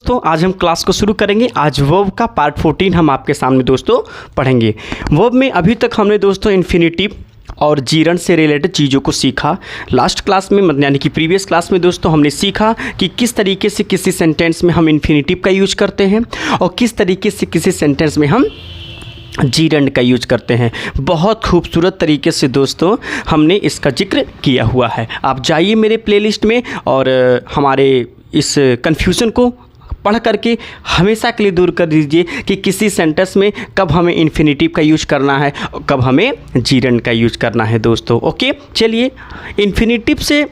तो आज हम क्लास को शुरू करेंगे। आज वर्ब का पार्ट 14 हम आपके सामने दोस्तों पढ़ेंगे। वर्ब में अभी तक हमने दोस्तों इन्फिनिटिव और जीरंड से रिलेटेड चीज़ों को सीखा। लास्ट क्लास में यानी कि प्रीवियस क्लास में दोस्तों हमने सीखा कि किस तरीके से किसी सेंटेंस में हम इन्फिनिटिव का यूज करते हैं और किस तरीके से किसी सेंटेंस में हम जीरंड का यूज करते हैं। बहुत खूबसूरत तरीके से दोस्तों हमने इसका जिक्र किया हुआ है। आप जाइए मेरे प्लेलिस्ट में और हमारे इस कन्फ्यूज़न को पढ़ करके हमेशा के लिए दूर कर दीजिए कि किसी सेंटेंस में कब हमें इन्फिनिटिव का यूज करना है और कब हमें जीरंड का यूज करना है दोस्तों। ओके, चलिए इन्फिनिटिव से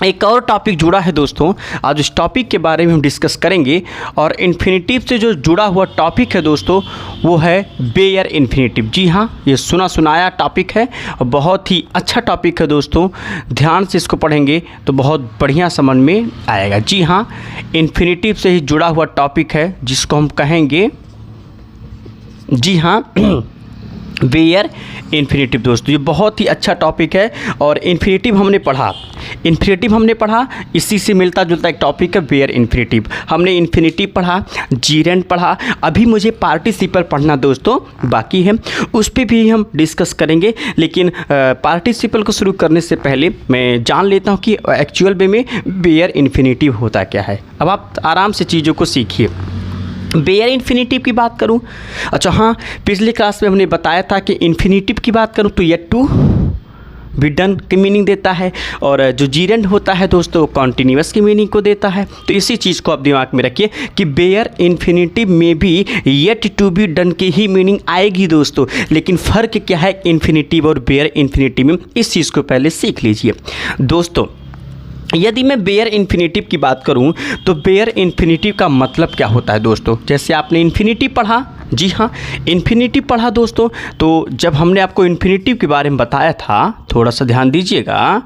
एक और टॉपिक जुड़ा है दोस्तों। आज उस टॉपिक के बारे में हम डिस्कस करेंगे और इन्फिनिटिव से जो जुड़ा हुआ टॉपिक है दोस्तों वो है बेयर इन्फिनिटिव। जी हाँ, ये सुना सुनाया टॉपिक है और बहुत ही अच्छा टॉपिक है दोस्तों। ध्यान से इसको पढ़ेंगे तो बहुत बढ़िया समझ में आएगा। जी हाँ, इन्फिनिटिव से ही जुड़ा हुआ टॉपिक है जिसको हम कहेंगे, जी हाँ, बेयर इन्फिनिटिव। दोस्तों ये बहुत ही अच्छा टॉपिक है और इन्फिनिटिव हमने पढ़ा, इसी से मिलता जुलता एक टॉपिक है बेयर इन्फिनिटिव। हमने इन्फिनिटिव पढ़ा, जीरंड पढ़ा, अभी मुझे पार्टिसिपल पढ़ना दोस्तों बाकी है, उस पर भी हम डिस्कस करेंगे। लेकिन पार्टिसिपल को शुरू करने से पहले मैं जान लेता हूँ कि एक्चुअल में बेयर इन्फिनिटिव होता क्या है। अब आप आराम से चीज़ों को सीखिए। बेयर इन्फिनिटिव की बात करूं, अच्छा हाँ, पिछले क्लास में हमने बताया था कि इन्फिनिटिव की बात करूं तो येट टू बी डन की मीनिंग देता है और जो जीरंड होता है दोस्तों कॉन्टिन्यूअस की मीनिंग को देता है। तो इसी चीज़ को आप दिमाग में रखिए कि बेयर इन्फिनिटिव में भी येट टू बी डन की ही मीनिंग आएगी दोस्तों। लेकिन फ़र्क क्या है इन्फिनिटिव और बेयर इन्फिनिटिव में, इस चीज़ को पहले सीख लीजिए दोस्तों। यदि मैं बेयर इन्फिनिटिव की बात करूं तो बेयर इन्फिनिटिव का मतलब क्या होता है दोस्तों। जैसे आपने इन्फिनिटिव पढ़ा, जी हाँ, इन्फिनिटिव पढ़ा दोस्तों, तो जब हमने आपको इन्फिनिटिव के बारे में बताया था, थोड़ा सा ध्यान दीजिएगा,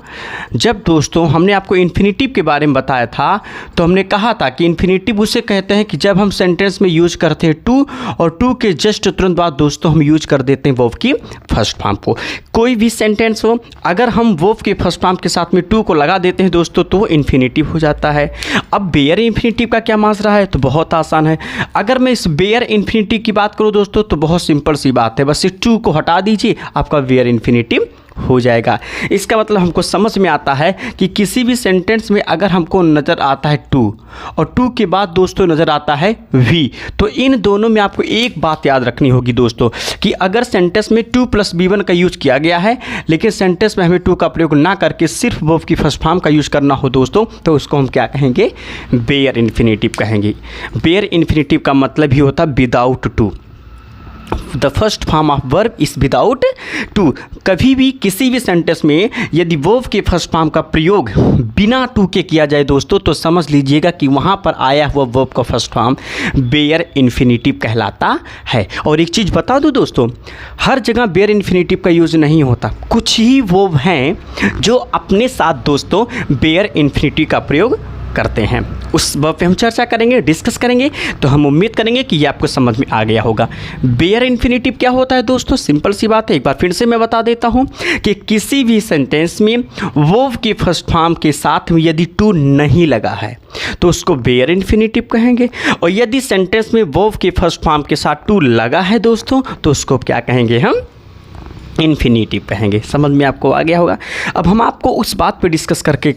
जब दोस्तों हमने आपको इन्फिनिटिव के बारे में बताया था तो हमने कहा था कि इन्फिनिटिव उसे कहते हैं कि जब हम सेंटेंस में यूज करते हैं टू और टू के जस्ट तुरंत बाद दोस्तों हम यूज कर देते हैं वर्ब की फर्स्ट फॉर्म को। कोई भी सेंटेंस हो, अगर हम वर्ब के फर्स्ट फॉर्म के साथ में टू को लगा देते हैं दोस्तों तो वो इन्फिनिटिव हो जाता है। अब बेयर इन्फिनिटिव का क्या माजरा है, तो बहुत आसान है। अगर मैं इस बेयर इन्फिनिटिव की बात करूं दोस्तों तो बहुत सिंपल सी बात है, बस इस टू को हटा दीजिए, आपका बेयर इन्फिनिटिव हो जाएगा। इसका मतलब हमको समझ में आता है कि किसी भी सेंटेंस में अगर हमको नज़र आता है टू और टू के बाद दोस्तों नज़र आता है वी, तो इन दोनों में आपको एक बात याद रखनी होगी दोस्तों कि अगर सेंटेंस में टू प्लस B1 का यूज किया गया है लेकिन सेंटेंस में हमें टू का प्रयोग ना करके सिर्फ वर्ब की फर्स्ट फॉर्म का यूज करना हो दोस्तों, तो उसको हम क्या कहेंगे, बेयर इन्फिनिटिव कहेंगे। बेयर इन्फिनिटिव का मतलब ही होता है without to. The first form of verb is without to. कभी भी किसी भी सेंटेंस में यदि वर्ब के फर्स्ट फॉर्म का प्रयोग बिना टू के किया जाए दोस्तों तो समझ लीजिएगा कि वहाँ पर आया हुआ वर्ब का फर्स्ट फॉर्म बेयर इन्फिनिटिव कहलाता है। और एक चीज़ बता दूँ दोस्तों, हर जगह बेयर इन्फिनिटिव का यूज़ नहीं होता। कुछ ही वर्ब हैं जो अपने साथ दोस्तों बेयर इन्फिनिटिव का प्रयोग करते हैं। उस वर्ब पे हम चर्चा करेंगे, डिस्कस करेंगे, तो हम उम्मीद करेंगे कि ये आपको समझ में आ गया होगा। बेयर इन्फिनिटिव क्या होता है दोस्तों, सिंपल सी बात है, एक बार फिर से मैं बता देता हूँ कि किसी भी सेंटेंस में वर्ब के फर्स्ट फॉर्म के साथ में यदि टू नहीं लगा है तो उसको बेयर इन्फिनिटिव कहेंगे, और यदि सेंटेंस में वर्ब के फर्स्ट फॉर्म के साथ टू लगा है दोस्तों तो उसको क्या कहेंगे, हम इन्फिनिटिव कहेंगे। समझ में आपको आ गया होगा। अब हम आपको उस बात पे डिस्कस करके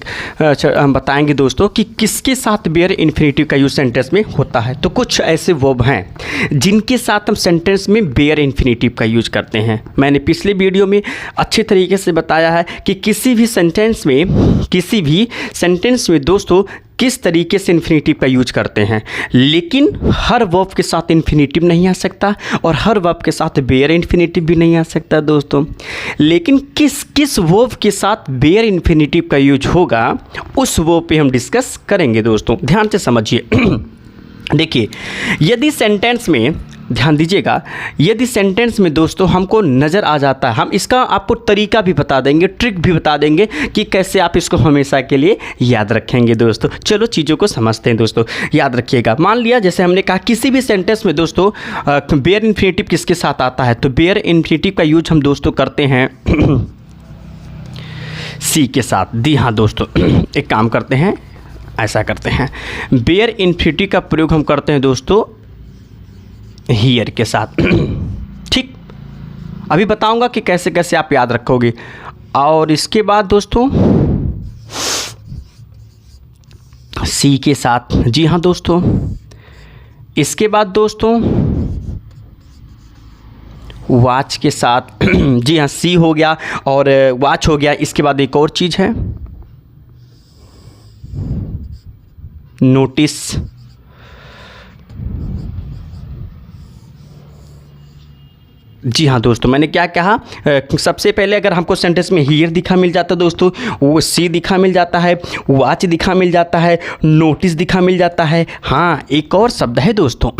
हम बताएंगे दोस्तों कि किसके साथ बेयर इन्फिनिटिव का यूज सेंटेंस में होता है। तो कुछ ऐसे वर्ब हैं जिनके साथ हम सेंटेंस में बेयर इन्फिनिटिव का यूज करते हैं। मैंने पिछले वीडियो में अच्छे तरीके से बताया है कि किसी भी सेंटेंस में दोस्तों किस तरीके से इन्फिनिटिव का यूज करते हैं, लेकिन हर वर्ब के साथ इन्फिनिटिव नहीं आ सकता और हर वर्ब के साथ बेयर इन्फिनिटिव भी नहीं आ सकता दोस्तों। लेकिन किस वर्ब के साथ बेयर इन्फिनिटिव का यूज होगा उस वर्ब पे हम डिस्कस करेंगे दोस्तों। ध्यान से समझिए। देखिए, यदि सेंटेंस में, ध्यान दीजिएगा, यदि सेंटेंस में दोस्तों हमको नज़र आ जाता है, हम इसका आपको तरीका भी बता देंगे, ट्रिक भी बता देंगे कि कैसे आप इसको हमेशा के लिए याद रखेंगे दोस्तों। चलो चीज़ों को समझते हैं दोस्तों, याद रखिएगा। मान लिया जैसे हमने कहा किसी भी सेंटेंस में दोस्तों बेयर इन्फिनिटिव किसके साथ आता है, तो बेयर इन्फिनिटिव का यूज हम दोस्तों करते हैं सी के साथ। दी हाँ दोस्तों, एक काम करते हैं, ऐसा करते हैं। बेयर इन्फिनिटी का प्रयोग हम करते हैं दोस्तों हियर के साथ। ठीक, अभी बताऊंगा कि कैसे कैसे आप याद रखोगे। और इसके बाद दोस्तों सी के साथ, जी हाँ दोस्तों। इसके बाद दोस्तों वॉच के साथ, जी हाँ सी हो गया और वॉच हो गया। इसके बाद एक और चीज़ है नोटिस। जी हाँ दोस्तों, मैंने क्या कहा, सबसे पहले अगर हमको सेंटेंस में हियर दिखा मिल जाता है दोस्तों, वो सी दिखा मिल जाता है, वॉच दिखा मिल जाता है, नोटिस दिखा मिल जाता है। हाँ, एक और शब्द है दोस्तों,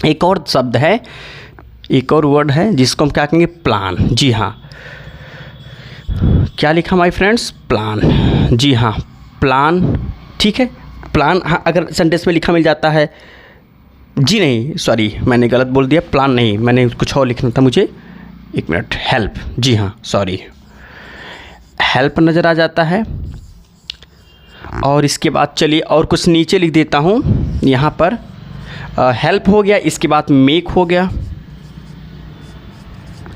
एक और शब्द है, एक और वर्ड है जिसको हम क्या कहेंगे, प्लान। जी हाँ, क्या लिखा माय फ्रेंड्स, प्लान। जी हाँ, प्लान। ठीक है, प्लान। हाँ, अगर सेंटेंस में लिखा मिल जाता है, जी नहीं सॉरी मैंने गलत बोल दिया, प्लान नहीं, मैंने कुछ और लिखना था मुझे, एक मिनट, हेल्प। जी हाँ सॉरी, हेल्प नज़र आ जाता है। और इसके बाद चलिए और कुछ नीचे लिख देता हूँ यहाँ पर। हेल्प हो गया, इसके बाद मेक हो गया।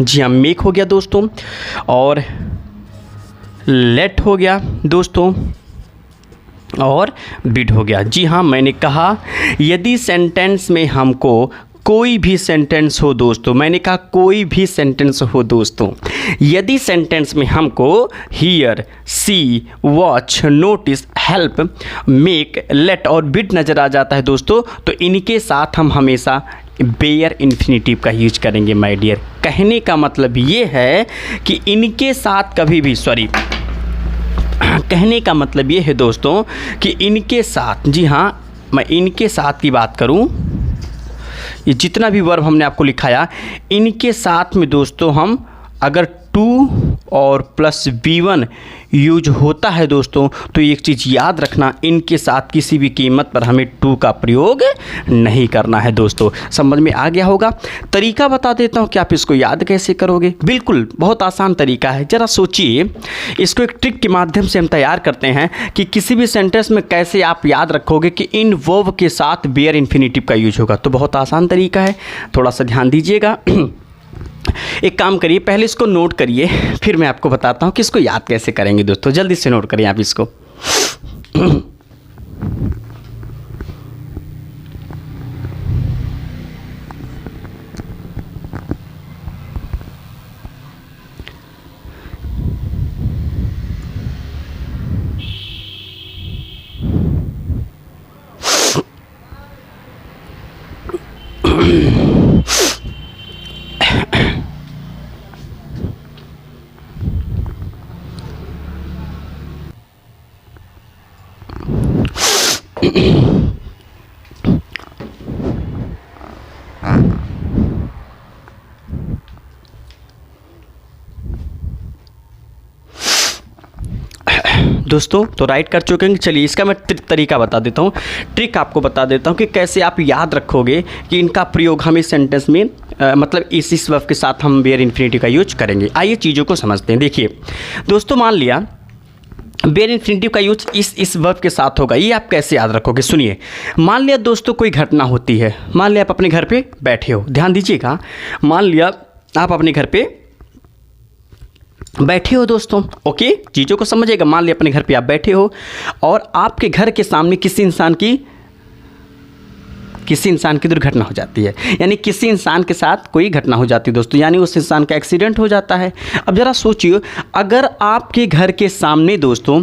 जी हाँ, मेक हो गया दोस्तों। और लेट हो गया दोस्तों, और बिड हो गया। जी हाँ, मैंने कहा यदि सेंटेंस में हमको कोई भी सेंटेंस हो दोस्तों, मैंने कहा कोई भी सेंटेंस हो दोस्तों, यदि सेंटेंस में हमको hear, see, watch, notice, help, make, let और बिड नज़र आ जाता है दोस्तों, तो इनके साथ हम हमेशा बेयर इन्फिनिटिव का यूज करेंगे माय डियर। कहने का मतलब ये है कि इनके साथ कभी भी, सॉरी, कहने का मतलब ये है दोस्तों कि इनके साथ, जी हाँ मैं इनके साथ की बात करूं, ये जितना भी वर्ब हमने आपको लिखाया, इनके साथ में दोस्तों हम अगर टू और प्लस B1 यूज होता है दोस्तों, तो एक चीज़ याद रखना, इनके साथ किसी भी कीमत पर हमें टू का प्रयोग नहीं करना है दोस्तों। समझ में आ गया होगा। तरीका बता देता हूँ कि आप इसको याद कैसे करोगे। बिल्कुल बहुत आसान तरीका है, ज़रा सोचिए। इसको एक ट्रिक के माध्यम से हम तैयार करते हैं कि किसी भी सेंटेंस में कैसे आप याद रखोगे कि इन वर्ब के साथ बेयर इन्फिनिटिव का यूज होगा। तो बहुत आसान तरीका है, थोड़ा सा ध्यान दीजिएगा। एक काम करिए, पहले इसको नोट करिए, फिर मैं आपको बताता हूँ कि इसको याद कैसे करेंगे दोस्तों। जल्दी से नोट करिए आप इसको। दोस्तों तो राइट कर चुके हैं। चलिए इसका मैं तरीका बता देता हूँ, ट्रिक आपको बता देता हूँ कि कैसे आप याद रखोगे कि इनका प्रयोग हम इस सेंटेंस में मतलब इस वर्ब के साथ हम बेयर इन्फिनिटी का यूज करेंगे। आइए चीज़ों को समझते हैं। देखिए दोस्तों, मान लिया बेयर इन्फिनिटिव का यूज इस वर्ब के साथ होगा। ये आप कैसे याद रखोगे, सुनिए। मान लिया दोस्तों कोई घटना होती है, मान लिया आप अपने घर पे बैठे हो, ध्यान दीजिएगा। मान लिया आप अपने घर पे बैठे हो दोस्तों, ओके, चीज़ों को समझिएगा। मान लिया अपने घर पे आप बैठे हो और आपके घर के सामने किसी इंसान की दुर्घटना हो जाती है, यानी किसी इंसान के साथ कोई घटना हो जाती है दोस्तों, यानी उस इंसान का एक्सीडेंट हो जाता है। अब ज़रा सोचिए, अगर आपके घर के सामने दोस्तों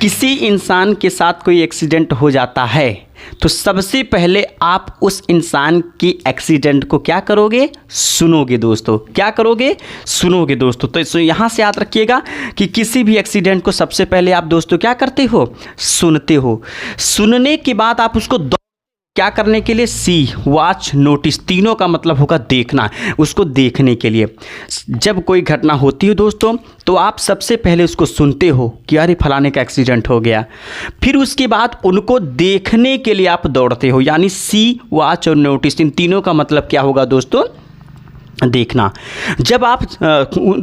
किसी इंसान के साथ कोई एक्सीडेंट हो जाता है, तो सबसे पहले आप उस इंसान की एक्सीडेंट को क्या करोगे, सुनोगे दोस्तों। क्या करोगे, सुनोगे दोस्तों। तो यहाँ से याद रखिएगा कि किसी भी एक्सीडेंट को सबसे पहले आप दोस्तों क्या करते हो, सुनते हो। सुनने के बाद आप उसको क्या करने के लिए, सी, वॉच, नोटिस, तीनों का मतलब होगा देखना, उसको देखने के लिए। जब कोई घटना होती है दोस्तों, तो आप सबसे पहले उसको सुनते हो कि अरे फलाने का एक्सीडेंट हो गया, फिर उसके बाद उनको देखने के लिए आप दौड़ते हो, यानी सी, वॉच और नोटिस, इन तीनों का मतलब क्या होगा दोस्तों, देखना। जब आप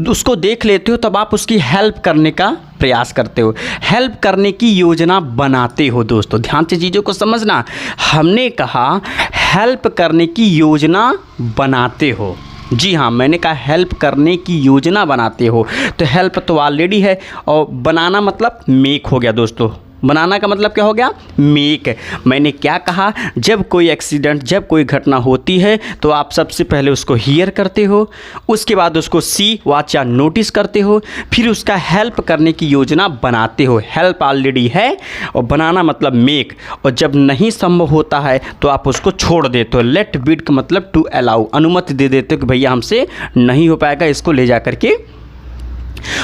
उसको देख लेते हो तब आप उसकी हेल्प करने का प्रयास करते हो, हेल्प करने की योजना बनाते हो। दोस्तों ध्यान से चीज़ों को समझना, हमने कहा हेल्प करने की योजना बनाते हो। जी हाँ, मैंने कहा हेल्प करने की योजना बनाते हो। तो हेल्प तो ऑलरेडी है और बनाना मतलब मेक हो गया। दोस्तों बनाना का मतलब क्या हो गया? मेक। मैंने क्या कहा, जब कोई एक्सीडेंट, जब कोई घटना होती है तो आप सबसे पहले उसको हियर करते हो, उसके बाद उसको सी वॉच या नोटिस करते हो, फिर उसका हेल्प करने की योजना बनाते हो। हेल्प ऑलरेडी है और बनाना मतलब मेक। और जब नहीं संभव होता है तो आप उसको छोड़ देते हो। लेट बिड का मतलब टू अलाउ, अनुमति दे देते हो कि भैया हमसे नहीं हो पाएगा, इसको ले जा करके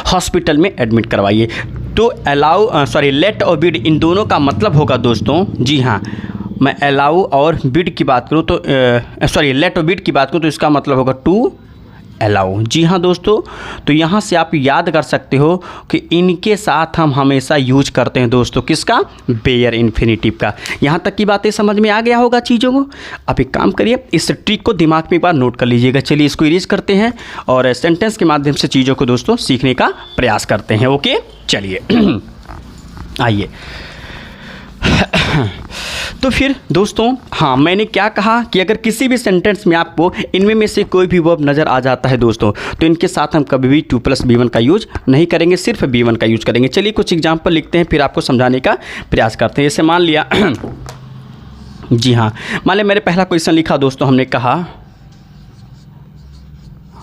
हॉस्पिटल में एडमिट करवाइए। तो अलाउ लेट और बिड इन दोनों का मतलब होगा दोस्तों, जी हाँ, मैं अलाउ और बिड की बात करूँ तो लेट और बिड की बात करूँ तो इसका मतलब होगा टू अलाउ। जी हाँ दोस्तों, तो यहाँ से आप याद कर सकते हो कि इनके साथ हम हमेशा यूज करते हैं दोस्तों, किसका? बेयर इन्फिनिटिव का। यहाँ तक की बातें समझ में आ गया होगा चीज़ों को। आप एक काम करिए, इस ट्रिक को दिमाग में एक बार नोट कर लीजिएगा। चलिए इसको इरेज करते हैं और सेंटेंस के माध्यम से चीज़ों को दोस्तों सीखने का प्रयास करते हैं। ओके चलिए आइए। तो फिर दोस्तों हाँ, मैंने क्या कहा कि अगर किसी भी सेंटेंस में आपको इनमें में से कोई भी वर्ब नज़र आ जाता है दोस्तों, तो इनके साथ हम कभी भी 2+B1 का यूज नहीं करेंगे, सिर्फ B1 का यूज करेंगे। चलिए कुछ एग्जांपल लिखते हैं, फिर आपको समझाने का प्रयास करते हैं। जैसे मान लिया जी हाँ, मान लिया मैंने पहला क्वेश्चन लिखा दोस्तों, हमने कहा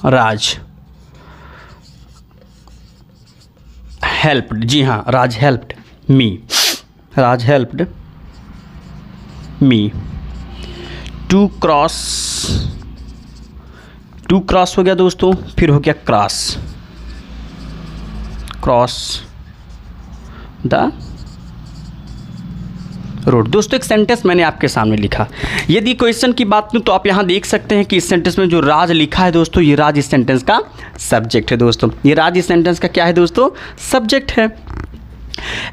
राज हेल्प्ड। जी हाँ, Raj helped me, Raj helped me to cross हो गया दोस्तों, फिर हो गया क्रॉस द रोड। दोस्तों एक सेंटेंस मैंने आपके सामने लिखा। यदि क्वेश्चन की बात करूं तो आप यहां देख सकते हैं कि इस सेंटेंस में जो राज लिखा है दोस्तों, ये राज इस सेंटेंस का सब्जेक्ट है दोस्तों। ये राज इस सेंटेंस का क्या है दोस्तों? सब्जेक्ट है।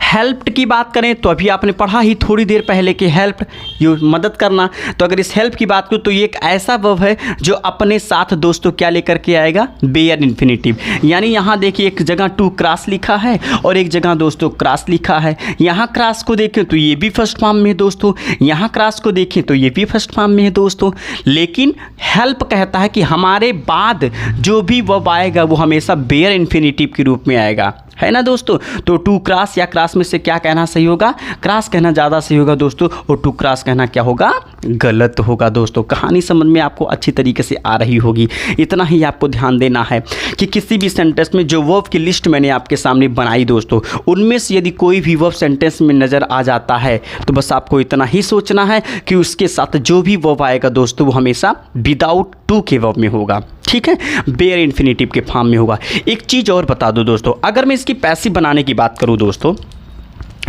हेल्प्ड की बात करें तो अभी आपने पढ़ा ही थोड़ी देर पहले कि हेल्प यू मदद करना। तो अगर इस हेल्प की बात करूं तो ये एक ऐसा वर्ब है जो अपने साथ दोस्तों क्या लेकर के आएगा? Bare infinitive. यानी यहाँ देखिए एक जगह टू क्रॉस लिखा है और एक जगह दोस्तों क्रॉस लिखा है। यहाँ क्रॉस को देखें तो ये भी फर्स्ट फॉर्म में है दोस्तों, यहाँ क्रॉस को देखें तो ये भी फर्स्ट फॉर्म में है दोस्तों। लेकिन हेल्प कहता है कि हमारे बाद जो भी वर्ब आएगा वो हमेशा बेयर इन्फिनिटिव के रूप में आएगा, है ना दोस्तों। तो टू क्रॉस या क्रॉस में से क्या कहना सही होगा? क्रॉस कहना ज़्यादा सही होगा दोस्तों, और टू क्रॉस कहना क्या होगा? गलत होगा दोस्तों। कहानी समझ में आपको अच्छी तरीके से आ रही होगी। इतना ही आपको ध्यान देना है कि किसी भी सेंटेंस में जो वर्ब की लिस्ट मैंने आपके सामने बनाई दोस्तों, उनमें से यदि कोई भी वर्ब सेंटेंस में नज़र आ जाता है तो बस आपको इतना ही सोचना है कि उसके साथ जो भी वर्ब आएगा दोस्तों वो हमेशा विदाउट टू के वर्ब में होगा, ठीक है, बेयर इन्फिनिटिव के फॉर्म में होगा। एक चीज़ और बता दो दोस्तों, अगर मैं इसकी पैसिव बनाने की बात करूं दोस्तों,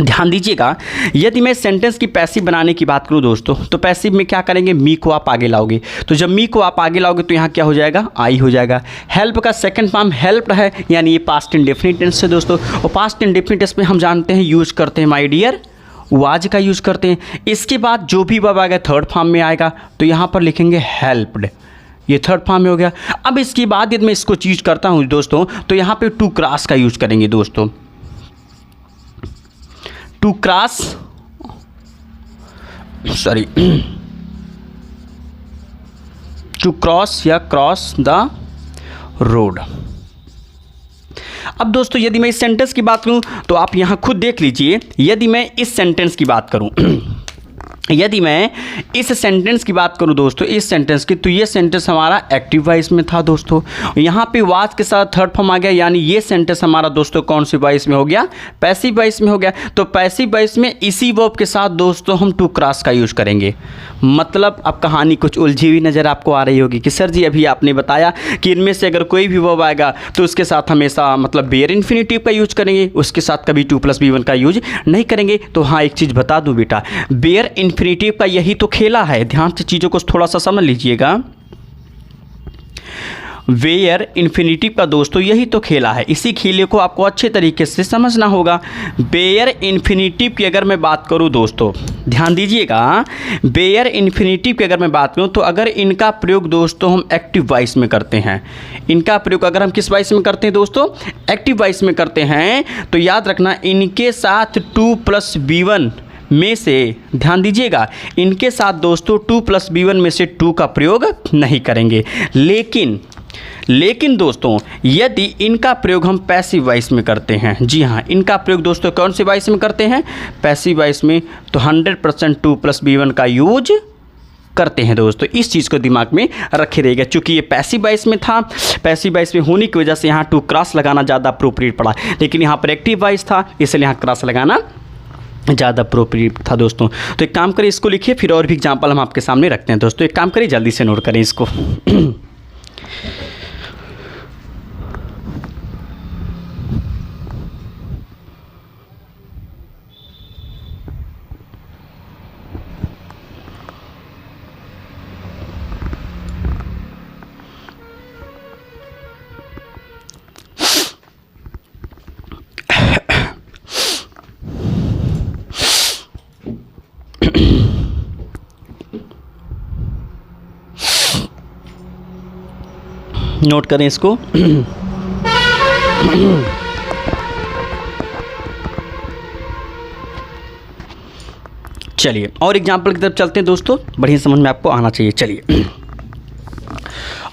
ध्यान दीजिएगा, यदि मैं सेंटेंस की पैसिव बनाने की बात करूं दोस्तों, तो पैसिव में क्या करेंगे? मी को आप आगे लाओगे। तो जब मी को आप आगे लाओगे तो यहाँ क्या हो जाएगा? आई हो जाएगा। हेल्प का सेकंड फॉर्म हेल्प्ड है, यानी ये पास्ट इंडेफिनिट टेंस है दोस्तों, और पास्ट इंडेफिनिट टेंस में हम जानते हैं यूज करते हैं माय डियर, वाज का यूज करते हैं। इसके बाद जो भी वर्ब आएगा थर्ड फॉर्म में आएगा, तो यहाँ पर लिखेंगे हेल्प्ड, ये थर्ड फॉर्म में हो गया। अब इसके बाद यदि मैं इसको चीज करता हूं दोस्तों, तो यहाँ पे टू क्रॉस का यूज करेंगे दोस्तों। टू क्रॉस टू क्रॉस या क्रॉस द रोड। अब दोस्तों यदि मैं इस सेंटेंस की बात करूं तो आप यहां खुद देख लीजिए। यदि मैं इस सेंटेंस की बात करूं यदि मैं इस सेंटेंस की बात करूं दोस्तों, इस सेंटेंस की, तो ये सेंटेंस हमारा एक्टिव वॉइस में था दोस्तों। यहाँ पे वाज के साथ थर्ड फॉर्म आ गया, यानी ये सेंटेंस हमारा दोस्तों कौन सी वॉइस में हो गया? पैसिव वॉइस में हो गया। तो पैसिव वॉइस में इसी वर्ब के साथ दोस्तों हम टू क्रॉस का यूज करेंगे। मतलब अब कहानी कुछ उलझी हुई नज़र आपको आ रही होगी कि सर जी अभी आपने बताया कि इनमें से अगर कोई भी वर्ब आएगा तो उसके साथ हमेशा मतलब बेयर इन्फिनिटिव का यूज करेंगे, उसके साथ कभी 2+B1 का यूज नहीं करेंगे। तो हाँ, एक चीज़ बता दूं बेटा, बेयर इन्फिनिटिव का यही तो खेला है। ध्यान से चीज़ों को थोड़ा सा समझ लीजिएगा। वेयर इन्फिनिटिव का दोस्तों यही तो खेला है, इसी खेले को आपको अच्छे तरीके से समझना होगा। वेयर इन्फिनिटिव की अगर मैं बात करूं दोस्तों, ध्यान दीजिएगा, वेयर इन्फिनिटिव की अगर मैं बात करूं तो अगर इनका प्रयोग दोस्तों हम एक्टिव वॉइस में करते हैं, इनका प्रयोग अगर हम किस वॉइस में करते हैं दोस्तों, एक्टिव वॉइस में करते हैं, तो याद रखना इनके साथ 2 + B1 में से, ध्यान दीजिएगा, इनके साथ दोस्तों 2 + B1 में से 2 का प्रयोग नहीं करेंगे। लेकिन दोस्तों यदि इनका प्रयोग हम पैसिव वॉइस में करते हैं, जी हाँ, इनका प्रयोग दोस्तों कौन से वॉइस में करते हैं, पैसिव वॉइस में, तो 100% 2 + B1 का यूज करते हैं दोस्तों। इस चीज़ को दिमाग में रखे रहेगा, क्योंकि ये पैसिव वॉइस में था, पैसिव वॉइस में होने की वजह से यहाँ 2 क्रॉस लगाना ज़्यादा अप्रोप्रिएट पड़ा, लेकिन यहाँ पर एक्टिव वॉइस था इसलिए यहाँ क्रॉस लगाना ज़्यादा अप्रोप्रिएट था दोस्तों। तो एक काम करिए, इसको लिखिए, फिर और भी एग्जाम्पल हम आपके सामने रखते हैं दोस्तों। एक काम करिए, जल्दी से नोट करें इसको। नोट करें इसको। चलिए और एग्जाम्पल की तरफ चलते हैं दोस्तों, बढ़िया समझ में आपको आना चाहिए। चलिए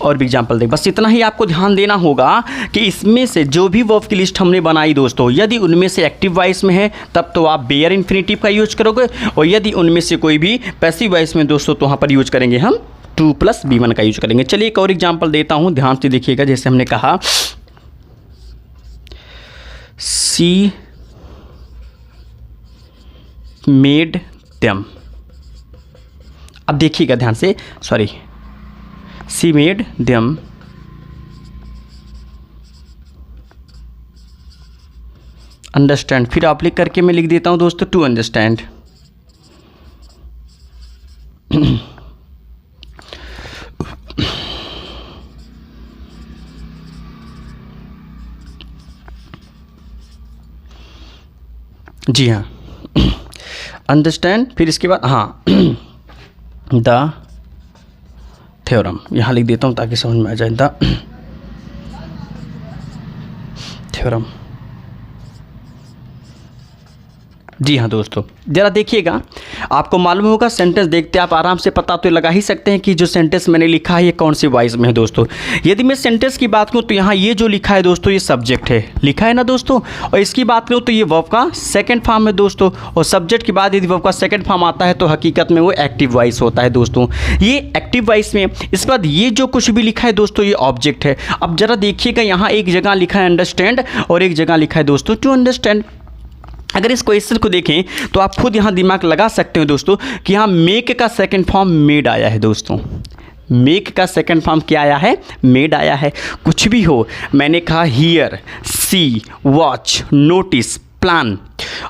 और भी एग्जाम्पल देख, बस इतना ही आपको ध्यान देना होगा कि इसमें से जो भी वर्ब की लिस्ट हमने बनाई दोस्तों, यदि उनमें से एक्टिव वॉइस में है तब तो आप बेयर इन्फिनिटिव का यूज करोगे, और यदि उनमें से कोई भी पैसिव वॉइस में दोस्तों तो वहाँ पर यूज करेंगे हम 2 + B1 का यूज करेंगे। चलिए एक और एग्जाम्पल देता हूँ, ध्यान से देखिएगा। जैसे हमने कहा सी मेड देम, अब देखिएगा ध्यान से, सॉरी, सी मेड देम अंडरस्टैंड, फिर आप लिख करके मैं लिख देता हूं दोस्तों टू अंडरस्टैंड। जी हाँ, अंडरस्टैंड, फिर इसके बाद हाँ द थ्योरम, यहाँ लिख देता हूँ ताकि समझ में आ जाए, द थ्योरम। जी हाँ दोस्तों, ज़रा देखिएगा, आपको मालूम होगा सेंटेंस देखते आप आराम से पता तो लगा ही सकते हैं कि जो सेंटेंस मैंने लिखा है ये कौन सी वॉइस में है दोस्तों। यदि मैं सेंटेंस की बात करूँ तो यहाँ ये जो लिखा है दोस्तों ये सब्जेक्ट है, लिखा है ना दोस्तों, और इसकी बात करूँ तो ये वर्ब का सेकंड फॉर्म है दोस्तों, और सब्जेक्ट के बाद यदि वर्ब का सेकंड फॉर्म आता है तो हकीकत में वो एक्टिव वॉइस होता है दोस्तों, ये एक्टिव वॉइस में। इसके बाद ये जो कुछ भी लिखा है दोस्तों ये ऑब्जेक्ट है। अब ज़रा देखिएगा, यहाँ एक जगह लिखा है अंडरस्टैंड और एक जगह लिखा है दोस्तों टू अंडरस्टैंड। अगर इस क्वेश्चन को देखें तो आप खुद यहाँ दिमाग लगा सकते हो दोस्तों कि यहाँ मेक का सेकंड फॉर्म मेड आया है दोस्तों, मेक का सेकंड फॉर्म क्या आया है, मेड आया है। कुछ भी हो, मैंने कहा hear, see, watch, notice, plan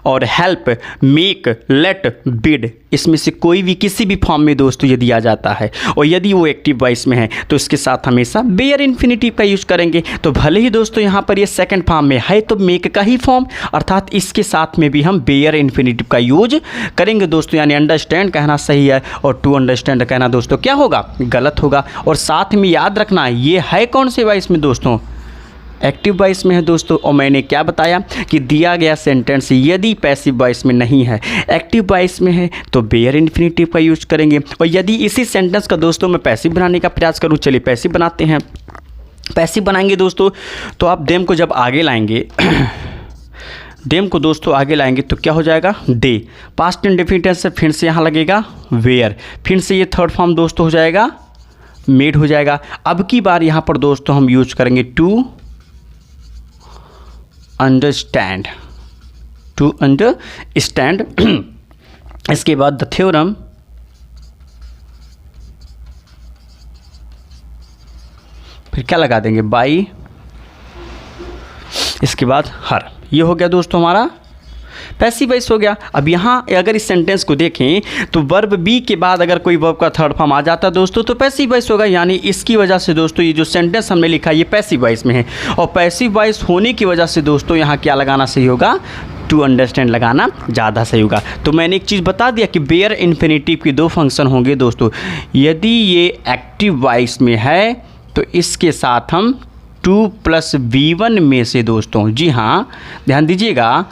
और हेल्प, मेक, लेट, बिड, इसमें से कोई भी किसी भी फॉर्म में दोस्तों यदि आ जाता है और यदि वो एक्टिव वॉइस में है तो इसके साथ हमेशा बेयर इन्फिनिटिव का यूज करेंगे। तो भले ही दोस्तों यहाँ पर ये सेकंड फॉर्म में है तो मेक का ही फॉर्म, अर्थात इसके साथ में भी हम बेयर इन्फिनिटिव का यूज करेंगे दोस्तों। यानी अंडरस्टैंड कहना सही है और टू अंडरस्टैंड कहना दोस्तों क्या होगा, गलत होगा। और साथ में याद रखना ये है कौन से वॉइस में दोस्तों, एक्टिव वॉइस में है दोस्तों। और मैंने क्या बताया कि दिया गया सेंटेंस यदि पैसिव वॉइस में नहीं है, एक्टिव वॉइस में है तो बेयर इन्फिनिटिव का यूज करेंगे। और यदि इसी सेंटेंस का दोस्तों मैं पैसिव बनाने का प्रयास करूं, चलिए पैसिव बनाते हैं। पैसिव बनाएंगे दोस्तों तो आप देम को जब आगे लाएंगे देम को दोस्तों आगे लाएंगे तो क्या हो जाएगा, दे, पास्ट इंडेफिनिट टेंस से फिर से यहाँ लगेगा वेयर, फिर से ये थर्ड फॉर्म दोस्तों हो जाएगा मेड हो जाएगा। अब की बार यहाँ पर दोस्तों हम यूज करेंगे टू अंडरस्टैंड, टू अंडरस्टैंड। इसके बाद द थ्योरम, फिर क्या लगा देंगे बाई, इसके बाद हर। ये हो गया दोस्तों हमारा पैसिव वॉइस हो गया। अब यहाँ अगर इस सेंटेंस को देखें तो वर्ब बी के बाद अगर कोई वर्ब का थर्ड फॉर्म आ जाता है दोस्तों तो पैसिव वॉइस होगा, यानी इसकी वजह से दोस्तों ये जो सेंटेंस हमने लिखा ये पैसिव वॉइस में है। और पैसिव वॉइस होने की वजह से दोस्तों यहाँ क्या लगाना सही होगा, टू अंडरस्टैंड लगाना ज़्यादा सही होगा। तो मैंने एक चीज़ बता दिया कि बेयर इन्फिनिटिव के दो फंक्शन होंगे दोस्तों। यदि ये एक्टिव वॉइस में है तो इसके साथ हम 2 + B1 में से दोस्तों, जी हाँ ध्यान दीजिएगा,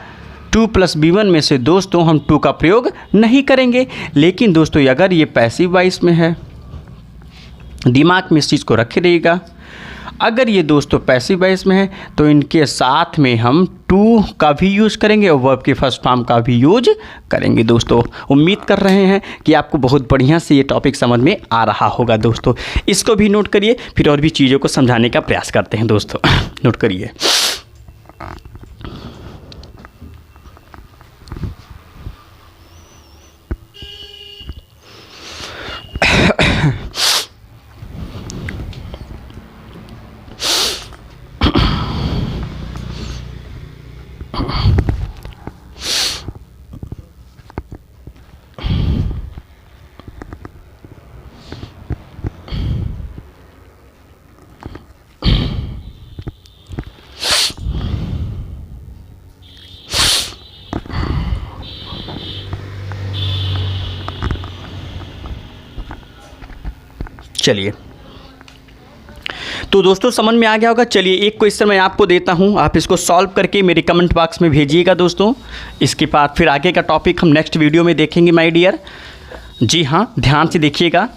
2 + B1 में से दोस्तों हम 2 का प्रयोग नहीं करेंगे। लेकिन दोस्तों अगर ये पैसिव वॉइस में है, दिमाग में इस चीज़ को रखे रहिएगा, अगर ये दोस्तों पैसिव वॉइस में है तो इनके साथ में हम टू का भी यूज़ करेंगे और वर्ब के फर्स्ट फॉर्म का भी यूज करेंगे दोस्तों। उम्मीद कर रहे हैं कि आपको बहुत बढ़िया से ये टॉपिक समझ में आ रहा होगा दोस्तों। इसको भी नोट करिए, फिर और भी चीज़ों को समझाने का प्रयास करते हैं दोस्तों। नोट करिए। चलिए, तो दोस्तों समझ में आ गया होगा। चलिए एक क्वेश्चन मैं आपको देता हूं, आप इसको सॉल्व करके मेरे कमेंट बॉक्स में भेजिएगा दोस्तों। इसके बाद फिर आगे का टॉपिक हम नेक्स्ट वीडियो में देखेंगे माय डियर। जी हाँ, ध्यान से देखिएगा,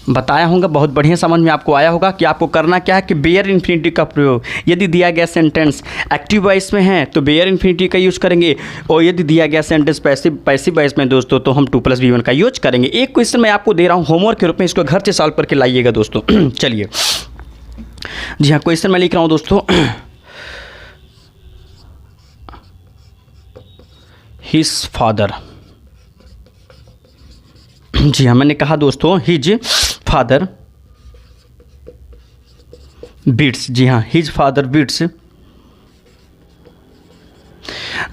बताया होगा, बहुत बढ़िया समझ में आपको आया होगा कि आपको करना क्या है कि बेयर इन्फिनिटी का प्रयोग, यदि दिया गया सेंटेंस एक्टिव वॉइस में है तो बेयर इन्फिनिटी का यूज़ करेंगे, और यदि दिया गया सेंटेंस पैसिव वॉइस में दोस्तों तो हम 2 + B1 का यूज करेंगे। एक क्वेश्चन मैं आपको दे रहा हूँ होमवर्क के रूप में, इसको घर से सॉल्व करके लाइएगा दोस्तों। चलिए, जी हाँ, क्वेश्चन मैं लिख रहा हूँ दोस्तों। हिज फादर, जी हाँ मैंने कहा दोस्तों हिज फादर बीट्स, जी हाँ हिज फादर बीट्स।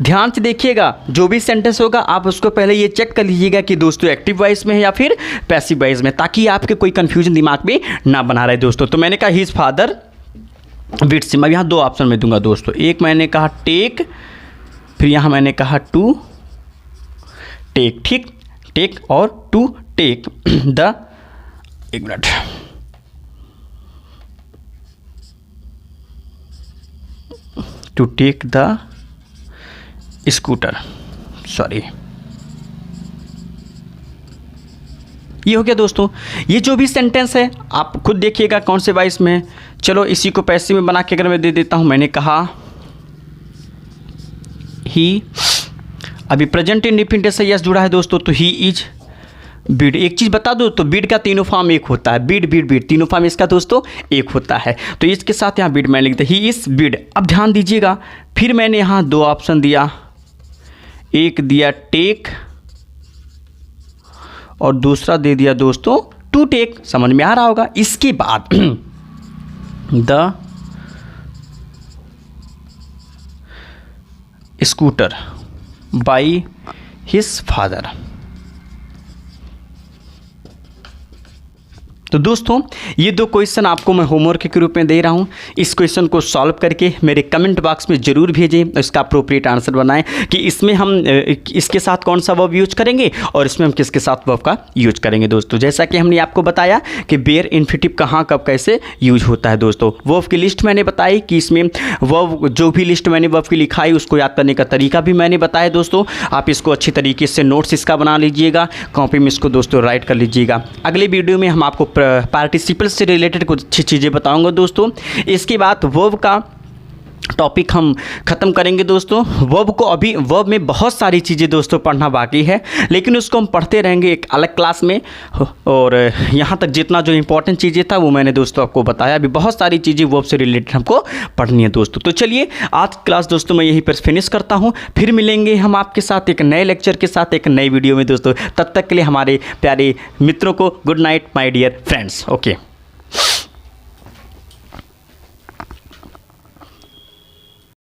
ध्यान से देखिएगा, जो भी सेंटेंस होगा आप उसको पहले ये चेक कर लीजिएगा कि दोस्तों एक्टिव वॉइस में है या फिर पैसिव वॉइस में, ताकि आपके कोई कंफ्यूजन दिमाग में ना बना रहे दोस्तों। तो मैंने कहा हिज फादर बीट्स, मैं यहाँ 2 ऑप्शन में दूंगा दोस्तों। एक मैंने कहा टेक, फिर यहाँ मैंने कहा टू टेक, ठीक, टेक और टू टेक द, एक minute, to take the scooter, sorry, ये हो गया दोस्तों। ये जो भी सेंटेंस है आप खुद देखिएगा कौन से वॉइस में है। चलो इसी को पैसिव में बना के अगर मैं दे देता हूं, मैंने कहा ही, अभी प्रेजेंट इंडिफिनिट से यस जुड़ा है दोस्तों, तो ही इज बीड। एक चीज़ बता दो, तो बीड का तीनों फॉर्म एक होता है, बीड बीड बीड, तीनों फॉर्म इसका दोस्तों एक होता है। तो इसके साथ यहाँ बीड मैं लिखता, ही इज बीड। अब ध्यान दीजिएगा, फिर मैंने यहाँ 2 ऑप्शन दिया, एक दिया टेक और दूसरा दे दिया दोस्तों टू टेक, समझ में आ रहा होगा। इसके बाद the scooter by his father. तो दोस्तों ये 2 क्वेश्चन आपको मैं होमवर्क के रूप में दे रहा हूँ। इस क्वेश्चन को सॉल्व करके मेरे कमेंट बॉक्स में ज़रूर भेजें, इसका अप्रोप्रिएट आंसर बनाएं कि इसमें हम इसके साथ कौन सा वर्ब यूज करेंगे और इसमें हम किसके साथ वर्ब का यूज करेंगे दोस्तों। जैसा कि हमने आपको बताया कि बेयर इन्फिनिटिव कहाँ कब कैसे यूज होता है दोस्तों। वर्ब की लिस्ट मैंने बताई कि इसमें वर्ब, जो भी लिस्ट मैंने वर्ब की लिखाई उसको याद करने का तरीका भी मैंने बताया दोस्तों। आप इसको अच्छी तरीके से नोट्स इसका बना लीजिएगा, कॉपी में इसको दोस्तों राइट कर लीजिएगा। अगले वीडियो में हम आपको पार्टिसिपल से रिलेटेड कुछ अच्छी चीज़ें बताऊंगा दोस्तों। इसके बाद वर्ब का टॉपिक हम ख़त्म करेंगे दोस्तों। वर्ब को, अभी वर्ब में बहुत सारी चीज़ें दोस्तों पढ़ना बाकी है, लेकिन उसको हम पढ़ते रहेंगे एक अलग क्लास में। और यहाँ तक जितना जो इंपॉर्टेंट चीज़ें था वो मैंने दोस्तों आपको बताया। अभी बहुत सारी चीज़ें वर्ब से रिलेटेड हमको पढ़नी है दोस्तों। तो चलिए आज क्लास दोस्तों मैं यहीं पर फिनिश करता हूँ, फिर मिलेंगे हम आपके साथ एक नए लेक्चर के साथ एक नई वीडियो में दोस्तों। तब तक के लिए हमारे प्यारे मित्रों को good night my dear friends. Okay.